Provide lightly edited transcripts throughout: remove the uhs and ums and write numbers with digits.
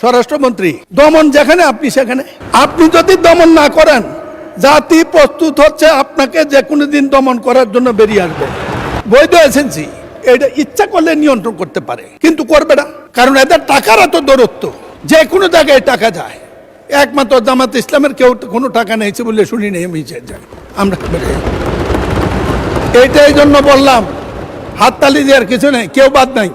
স্বরাষ্ট্রমন্ত্রী, দমন যেখানে আপনি সেখানে। আপনি যদি দমন না করেন, জাতি প্রস্তুত হচ্ছে আপনাকে যে কোনো দিন দমন করার জন্য বেরিয়ে আসবে। বৈধ এজেন্সি এটা ইচ্ছা করলে নিয়ন্ত্রণ করতে পারে, কিন্তু করবে না, কারণ এদের টাকার এত দৌরত্ব, যে কোনো জায়গায় টাকা যায়। একমাত্র জামাত ইসলামের কেউ কোনো টাকা নেইছে বলে শুনি নেই আমি যায় আমরা। এইটাই জন্য বললাম হাততালি দেওয়ার কিছু নেই, কেউ বাদ নাই।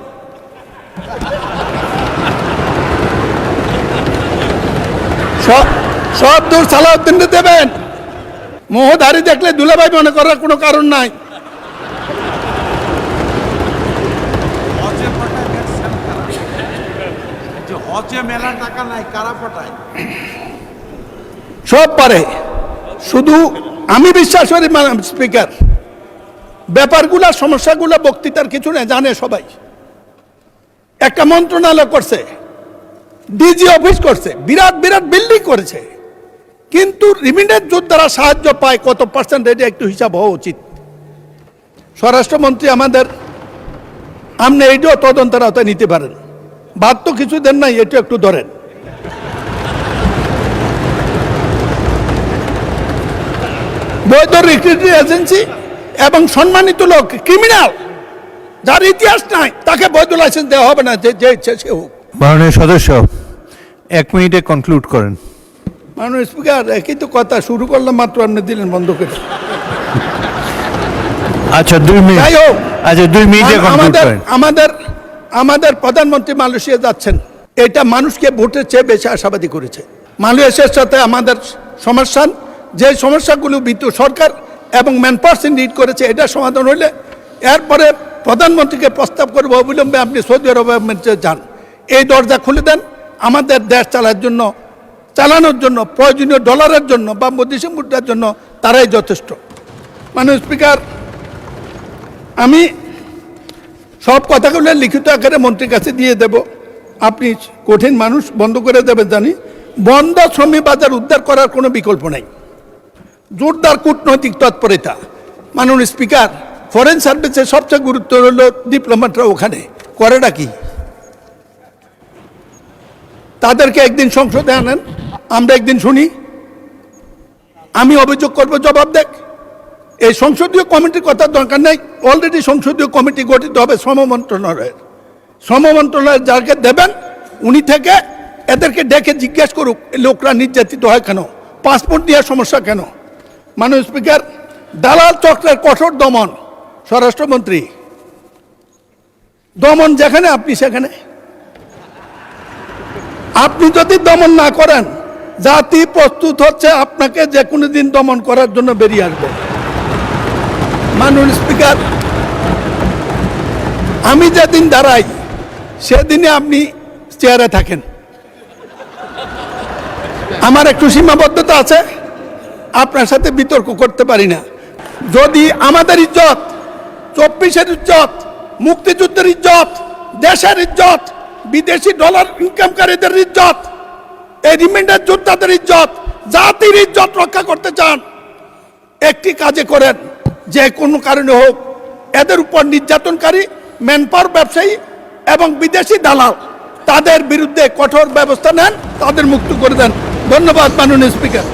সব দূর সালাউদ্দিন দেবেন। মোহধারী দেখলে দুলাভাই মনে করার কোনো কারণ নাই। সব পারে, শুধু আমি বিশ্বাস করি স্পিকার, ব্যাপারগুলা সমস্যাগুলো বক্তৃতার কিছু নেই, জানে সবাই। একটা মন্ত্রণালয় করছে, ডিজি অফিস করছে, বিরাট বিরাট বিল্ডিং করেছে, কিন্তু রিমিটেন্স যোদ্ধারা সাহায্য পায় কত পার্সেন্ট, এটা একটু হিসাব হওয়া উচিত। স্বরাষ্ট্রমন্ত্রী আমাদের, আপনি এইটাও তদন্তের আওতায় নিতে পারেন। বাদ তো কিছু দেন নাই, এটা একটু ধরেন। বৈধ রিক্রুটিং এজেন্সি এবং সম্মানিত লোক, ক্রিমিনাল যার ইতিহাস নাই, তাকে বৈধ লাইসেন্স দেওয়া হবে না, যে ইচ্ছে সে হোক। মাননীয় সদস্য, 1 মিনিটে কনক্লুড করেন। মাননীয় স্পিকার, একই তো কথা শুরু করলাম মাত্র, আপনি দিলেন বন্ধ করে। আচ্ছা 2 মিনিট, যাই হোক, আচ্ছা 2 মিনিটে কনক্লুড করেন। আমাদের প্রধানমন্ত্রী মালয়েশিয়া যাচ্ছেন, এটা মানুষকে ভোটের চেয়ে বেশি আশাবাদী করেছে। মালয়েশিয়ার সাথে আমাদের সমস্যা, যে সমস্যাগুলো বিদ্যুৎ সরকার এবং ম্যানপাওয়ার লিড করেছে, এটা সমাধান হইলে এরপরে প্রধানমন্ত্রীকে প্রস্তাব করবো অবিলম্বে আপনি সৌদি আরবে যান, এই দরজা খুলে দেন। আমাদের দেশ চালানোর জন্য প্রয়োজনীয় ডলারের জন্য বা বৈদেশিক মুদ্রার জন্য তারাই যথেষ্ট। মাননীয় স্পিকার, আমি সব কথাগুলো লিখিত আকারে মন্ত্রীর কাছে দিয়ে দেব। আপনি কঠিন মানুষ, বন্ধ করে দেবেন জানি। বন্ধ শ্রমিক বাজার উদ্ধার করার কোনো বিকল্প নাই, জোরদার কূটনৈতিক তৎপরতা। মাননীয় স্পিকার, ফরেন সার্ভিসের সবচেয়ে গুরুত্ব হলো ডিপ্লোম্যাটরা ওখানে করেটা কি, তাদেরকে একদিন সংসদে আনেন, আমরা একদিন শুনি, আমি অভিযোগ করব, জবাব দেখ। এই সংসদীয় কমিটির কথা দরকার নেই, অলরেডি সংসদীয় কমিটি গঠিত হবে শ্রম মন্ত্রণালয়ের যাকে দেবেন উনি থেকে এদেরকে ডেকে জিজ্ঞাসা করুক লোকরা নির্যাতিত হয় কেন, পাসপোর্ট দেওয়ার সমস্যা কেন। মাননীয় স্পিকার, দালাল চক্রের কঠোর দমন, স্বরাষ্ট্রমন্ত্রী, দমন যেখানে আপনি সেখানে। আপনি যদি দমন না করেন, জাতি প্রস্তুত হচ্ছে আপনাকে যে কোনো দিন দমন করার জন্য বেরিয়ে আসবে। মাননীয় স্পিকার, আমি যেদিন দাঁড়াই সেদিনে আপনি চেয়ারে থাকেন। আমার একটু সীমাবদ্ধতা আছে, আপনার সাথে বিতর্ক করতে পারি না। যদি আমাদের ইজ্জত, 24-এর ইজ্জত, মুক্তিযুদ্ধের ইজ্জত, দেশের ইজ্জত, বিদেশি ডলার ইনকামকারীদের ইজ্জত, এই রিমিটেন্স যোদ্ধাদের ইজ্জত, জাতির ইজ্জত রক্ষা করতে চান, একটি কাজে করেন, যে কোনো কারণে হোক এদের উপর নির্যাতনকারী ম্যানপাওয়ার ব্যবসায়ী এবং বিদেশি দালাল, তাদের বিরুদ্ধে কঠোর ব্যবস্থা নেন, তাদের মুক্ত করে দেন। ধন্যবাদ মাননীয় স্পিকার।